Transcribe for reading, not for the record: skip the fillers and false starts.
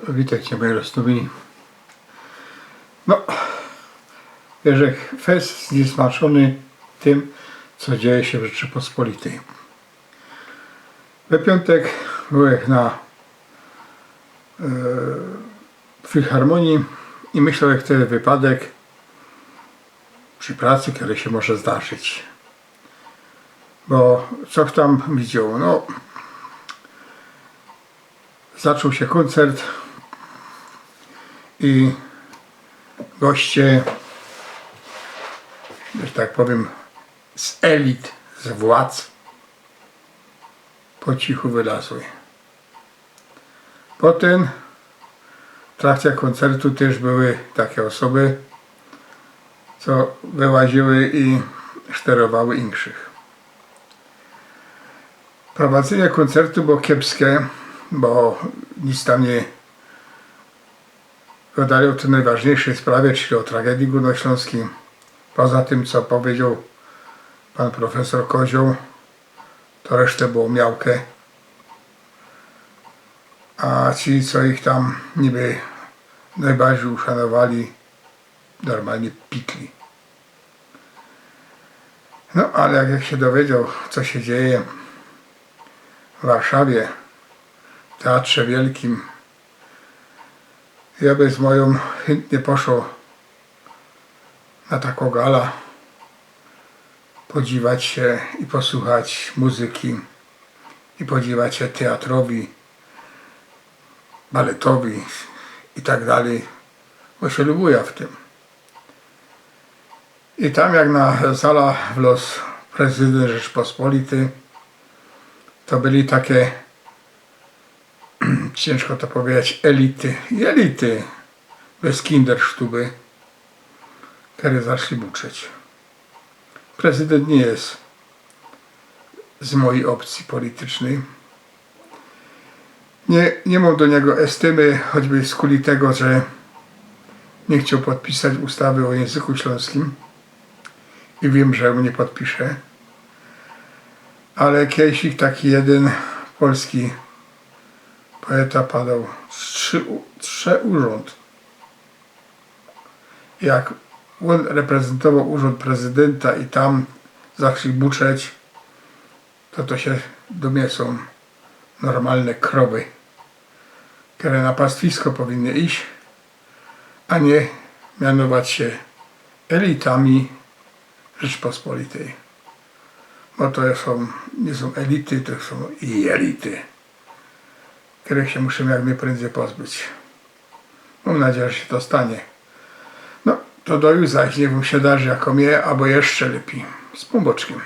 Witajcie moi roztowni. No, Jerzek Fest zniesmaczony tym, co dzieje się w Rzeczypospolitej. We piątek byłem na Filharmonii i myślałem, jak ten wypadek przy pracy, który się może zdarzyć. Bo co tam widział? No, zaczął się koncert i goście, że tak powiem, z elit, z władz po cichu wylazły. Potem w trakcie koncertu też były takie osoby, co wyłaziły i sterowały innych. Prowadzenie koncertu było kiepskie, bo nic tam nie gadali o tej najważniejszej sprawie, czyli o tragedii górnośląskiej. Poza tym, co powiedział pan profesor Kozioł, to resztę było miałkę. A ci, co ich tam niby najbardziej uszanowali, normalnie pikli. No ale jak się dowiedział, co się dzieje w Warszawie, w Teatrze Wielkim, ja by z moją chętnie poszło na taką galę, podziwiać się i posłuchać muzyki i podziwiać się teatrowi, baletowi i tak dalej, bo się lubuję w tym. I tam jak na sala w los prezydent Rzeczypospolitej, to byli takie, ciężko to powiedzieć, elity i elity bez kindersztuby, które zaczęli buczeć. Prezydent nie jest z mojej opcji politycznej. Nie mam do niego estymy, choćby z kuli tego, że nie chciał podpisać ustawy o języku śląskim i wiem, że nie podpisze. Ale kiedyś taki jeden polski poeta padał trzy urząd. Jak on reprezentował urząd prezydenta i tam zaczęli buczeć, to się domiesą normalne krowy, które na pastwisko powinny iść, a nie mianować się elitami Rzeczypospolitej. Bo to nie są elity, to są i elity, których się musimy jak najprędzej pozbyć. Mam nadzieję, że się to stanie. No, to do jutra, niech wam się darzy jako mnie, albo jeszcze lepiej, z pomboczkiem.